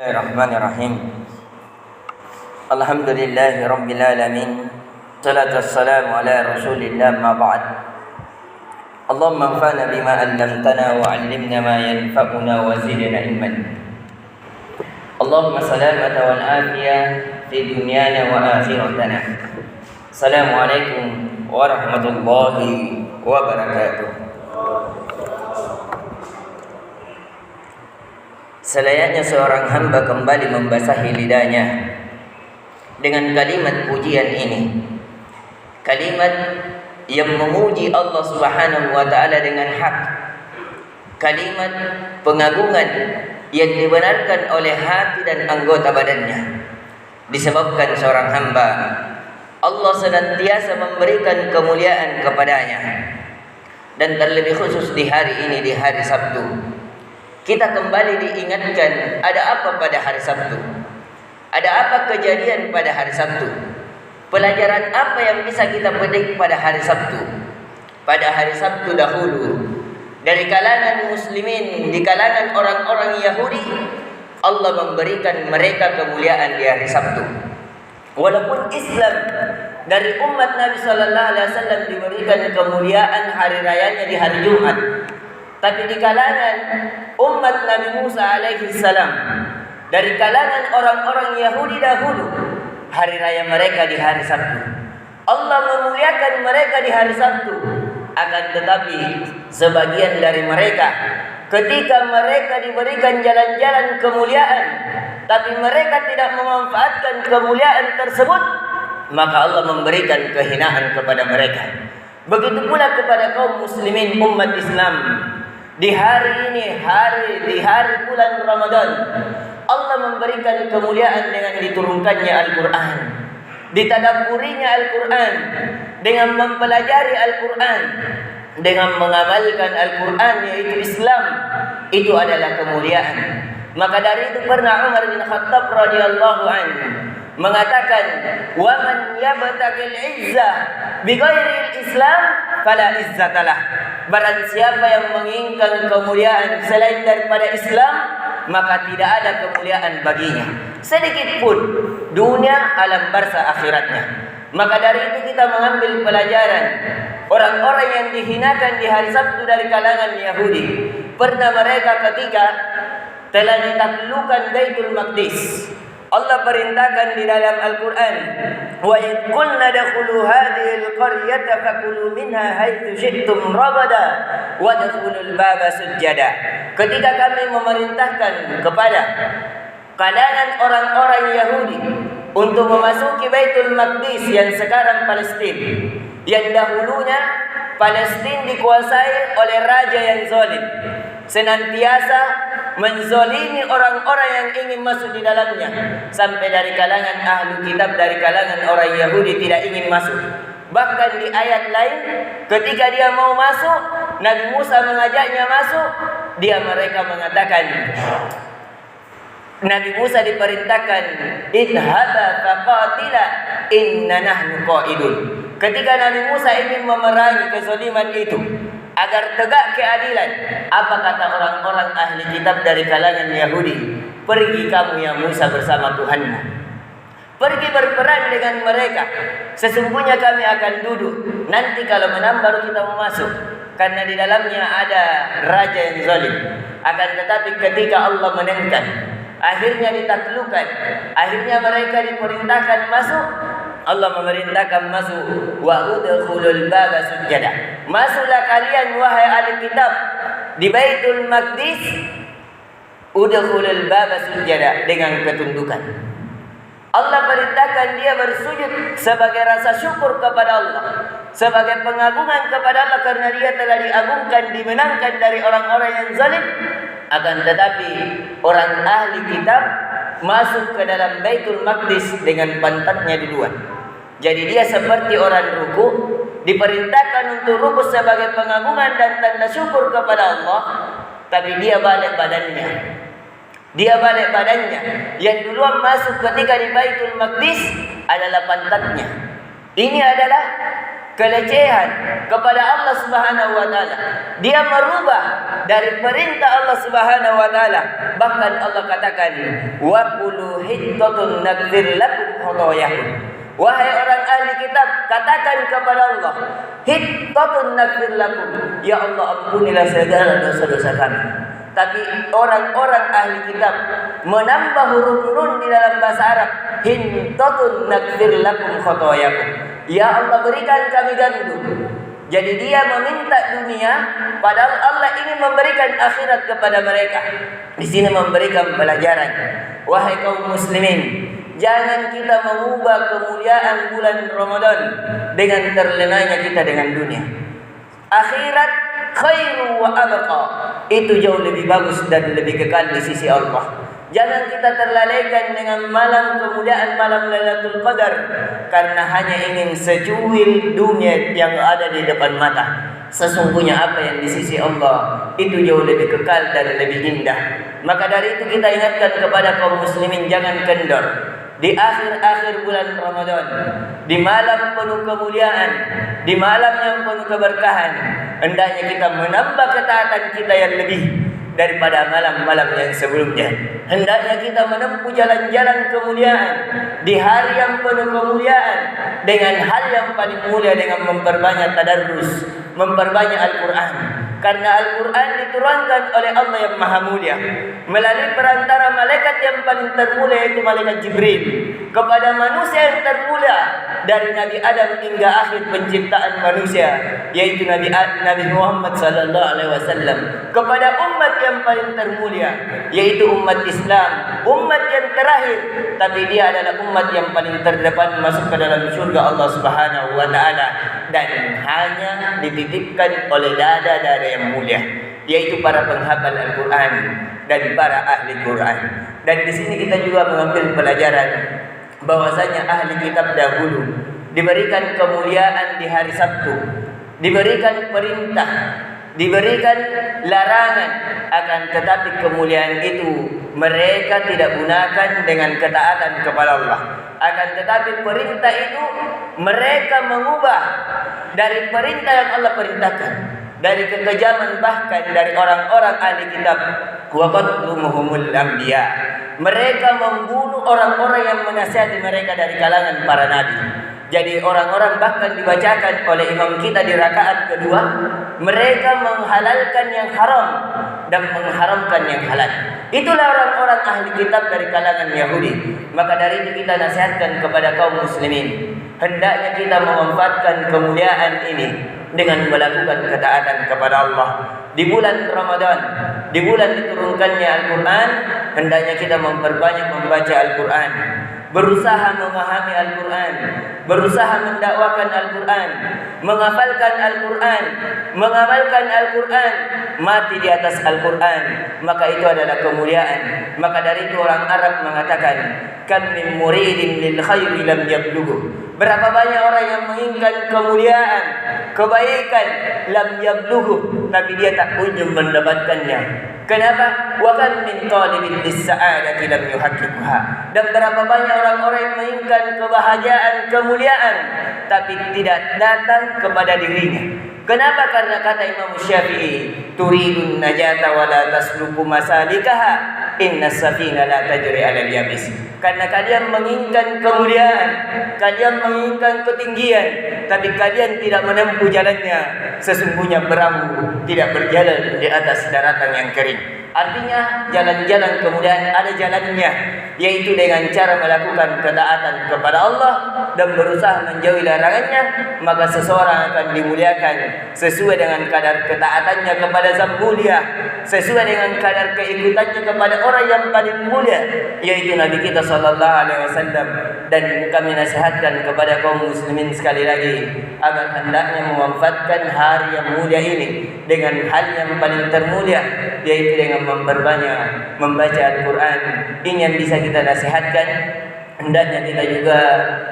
Bismillahirrahmanirrahim. Alhamdulillahi rabbil alamin. Salatu wassalamu ala Rasulillah ma ba'd. Allahumma anfa'na bima 'allamtana wa 'allimna ma yanfa'una wa zidna ilman. Allahumma salamata wal afiyah fi dunyana wa akhiratana. Assalamualaikum warahmatullahi wabarakatuh. Selayaknya seorang hamba kembali membasahi lidahnya dengan kalimat pujian ini, kalimat yang memuji Allah Subhanahu wa ta'ala dengan hak, kalimat pengagungan yang dibenarkan oleh hati dan anggota badannya. Disebabkan seorang hamba Allah senantiasa memberikan kemuliaan kepadanya, dan terlebih khusus di hari ini, di hari Sabtu, kita kembali diingatkan ada apa pada hari Sabtu, ada apa kejadian pada hari Sabtu, pelajaran apa yang bisa kita petik pada hari Sabtu. Pada hari Sabtu dahulu, dari kalangan muslimin, di kalangan orang-orang Yahudi, Allah memberikan mereka kemuliaan di hari Sabtu. Walaupun Islam dari umat Nabi Sallallahu Alaihi Wasallam diberikan kemuliaan hari rayanya di hari Jumat, tapi di kalangan umat Nabi Musa alaihi salam, dari kalangan orang-orang Yahudi dahulu, hari raya mereka di hari Sabtu. Allah memuliakan mereka di hari Sabtu. Akan tetapi sebagian dari mereka, ketika mereka diberikan jalan-jalan kemuliaan, tapi mereka tidak memanfaatkan kemuliaan tersebut, maka Allah memberikan kehinaan kepada mereka. Begitu pula kepada kaum muslimin umat Islam. Di hari ini, di hari bulan Ramadan, Allah memberikan kemuliaan dengan diturunkannya Al-Quran, ditadabburinya Al-Quran, dengan mempelajari Al-Quran, dengan mengamalkan Al-Quran, yaitu Islam. Itu adalah kemuliaan. Maka dari itu pernah Umar bin Khattab radhiyallahu anhu mengatakan, "Wa man yabtagil izzah bighairil Islam fala izzatalah." Barang siapa yang menginginkan kemuliaan selain daripada Islam, maka tidak ada kemuliaan baginya sedikit pun, dunia alam barzah akhiratnya. Maka dari itu kita mengambil pelajaran orang-orang yang dihinakan di hari Sabtu dari kalangan Yahudi. Pernah mereka ketika telah ditaklukkan Baitul Maqdis, Allah perintahkan di dalam Al-Quran, wa idh qulna dakhulu hadhil qaryata fakulu minha haitsu syi'tum ragada wadkhulul baba sujada. Ketika kami memerintahkan kepada kalangan orang-orang Yahudi untuk memasuki Baitul Maqdis yang sekarang Palestina, yang dahulunya Palestina dikuasai oleh raja yang zalim, senantiasa menzolimi orang-orang yang ingin masuk di dalamnya, sampai dari kalangan ahlu kitab, dari kalangan orang Yahudi tidak ingin masuk. Bahkan di ayat lain, ketika dia mau masuk, Nabi Musa mengajaknya masuk, mereka mengatakan, Nabi Musa diperintahkan, idhaba faqatila inna nahnu qa'idun. Ketika Nabi Musa ingin memerangi kezaliman itu agar tegak keadilan, apa kata orang-orang ahli kitab dari kalangan Yahudi? Pergi kamu ya Musa bersama Tuhanmu, pergi berperang dengan mereka. Sesungguhnya kami akan duduk, nanti kalau menang baru kita mau masuk, karena di dalamnya ada raja yang zalim. Akan tetapi ketika Allah menangkan, akhirnya ditaklukkan, akhirnya mereka diperintahkan masuk. Allah memerintahkan masuk, wa udkhulul baba sujada. Masuklah kalian wahai ahli kitab di Baitul Maqdis, udkhulul baba sujada, dengan ketundukan. Allah perintahkan dia bersujud sebagai rasa syukur kepada Allah, sebagai pengagungan kepada Allah, karena dia telah diagungkan, dimenangkan dari orang-orang yang zalim. Akan tetapi orang ahli kitab masuk ke dalam Baitul Maqdis dengan pantatnya duluan. Jadi dia seperti orang ruku, diperintahkan untuk ruku sebagai pengagungan dan tanda syukur kepada Allah, tapi dia balik badannya. Yang duluan masuk ketika di Baitul Maqdis adalah pantatnya. Ini adalah kelecehan kepada Allah Subhanahu wa taala. Dia merubah dari perintah Allah Subhanahu wa taala. Bahkan Allah katakan, "Wa qulu hittatun naghfir lakum khotoyakum." Wahai orang ahli kitab, katakan kepada Allah, hittatun naghfir lakum. Ya Allah, ampunilah segala dosa-dosa kami. Tapi orang-orang ahli kitab menambah huruf nun di dalam bahasa Arab, hintatun naghfir lakum khotoyakum. Ya Allah, berikan kami gandum. Jadi dia meminta dunia, padahal Allah ingin memberikan akhirat kepada mereka. Di sini memberikan pelajaran. Wahai kaum muslimin, jangan kita mengubah kemuliaan bulan Ramadan dengan terlenanya kita dengan dunia. Akhirat khairu wa abqa, itu jauh lebih bagus dan lebih kekal di sisi Allah. Jangan kita terlalaikan dengan malam kemuliaan malam Lailatul Qadar karena hanya ingin secuil dunia yang ada di depan mata. Sesungguhnya apa yang di sisi Allah itu jauh lebih kekal dan lebih indah. Maka dari itu kita ingatkan kepada kaum muslimin, jangan kendor. Di akhir-akhir bulan Ramadan, di malam penuh kemuliaan, di malam yang penuh keberkahan, hendaknya kita menambah ketaatan kita yang lebih daripada malam-malam yang sebelumnya. Hendaknya kita menempuh jalan-jalan kemuliaan di hari yang penuh kemuliaan dengan hal yang paling mulia, dengan memperbanyak tadarrus, memperbanyak Al-Quran. Karena Al-Quran diturunkan oleh Allah yang Maha Mulia melalui perantara malaikat yang paling termulia, yaitu malaikat Jibril, kepada manusia yang termulia dari Nabi Adam hingga akhir penciptaan manusia, yaitu Nabi Muhammad sallallahu alaihi wasallam, kepada umat yang paling termulia, yaitu umat Islam, umat yang terakhir, tapi dia adalah umat yang paling terdepan masuk ke dalam surga Allah Subhanahu wa taala, dan hanya dititipkan oleh dada-dada yang mulia, yaitu para penghafal Al-Quran dan para ahli Quran. Dan di sini kita juga mengambil pelajaran bahwasanya ahli kitab dahulu diberikan kemuliaan di hari Sabtu, diberikan perintah, diberikan larangan, akan tetapi kemuliaan itu mereka tidak gunakan dengan ketaatan kepada Allah. Akan tetapi perintah itu mereka mengubah dari perintah yang Allah perintahkan, dari kekejaman bahkan dari orang-orang ahli kitab. Wa qatlumuhumul anbiya, mereka membunuh orang-orang yang menasihati mereka dari kalangan para nabi. Jadi orang-orang bahkan dibacakan oleh imam kita di rakaat kedua, mereka menghalalkan yang haram dan mengharamkan yang halal. Itulah orang-orang ahli kitab dari kalangan Yahudi. Maka dari itu kita nasihatkan kepada kaum muslimin, hendaknya kita memanfaatkan kemuliaan ini dengan melakukan ketaatan kepada Allah. Di bulan Ramadan, di bulan diturunkannya Al-Quran, hendaknya kita memperbanyak membaca Al-Quran, berusaha memahami Al-Quran, berusaha mendakwakan Al-Quran, menghafalkan Al-Quran, mengamalkan Al-Quran, mati di atas Al-Quran, maka itu adalah kemuliaan. Maka dari itu orang Arab mengatakan, kam min muridin lil khairi lam yablughu. Berapa banyak orang yang menginginkan kemuliaan, kebaikan, lam yablughu, tapi dia tak kunjung mendapatkannya. Kenapa? Wa kan min talibin lis-sa'adati lam yuhaqqiqha. Dan berapa banyak orang-orang yang menginginkan kebahagiaan, kemuliaan, tapi tidak datang kepada dirinya. Kenapa? Karena kata Imam Syafi'i, turidun najata wa la tasluku masalikaha, inna safina la tajri 'alal yabis. Karena kalian menginginkan kemuliaan, kalian menginginkan ketinggian, tapi kalian tidak menempuh jalannya. Sesungguhnya perahu tidak berjalan di atas daratan yang kering. Artinya jalan-jalan kemuliaan ada jalannya, yaitu dengan cara melakukan ketaatan kepada Allah dan berusaha menjauhi larangannya. Maka seseorang akan dimuliakan sesuai dengan kadar ketaatannya kepada Sang Mulia, sesuai dengan kadar keikutannya kepada orang yang paling mulia, yaitu Nabi kita sallallahu alaihi wasallam. Dan kami nasihatkan kepada kaum muslimin sekali lagi agar hendaknya memanfaatkan hari yang mulia ini dengan hal yang paling termulia, yaitu dengan memperbanyak membaca Al-Quran. Ini yang bisa kita nasihatkan. Hendaknya kita juga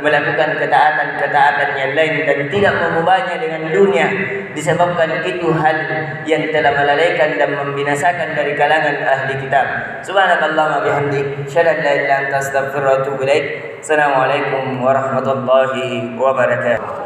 melakukan ketaatan-ketaatan yang lain dan tidak mengubahnya dengan dunia, disebabkan itu hal yang telah melalaikan dan membinasakan dari kalangan ahli kitab. Subhanakallahumma bihamdik, asyhadu an la ilaha illa anta, astaghfiruka wa atubu ilaik. Assalamualaikum warahmatullahi wabarakatuh.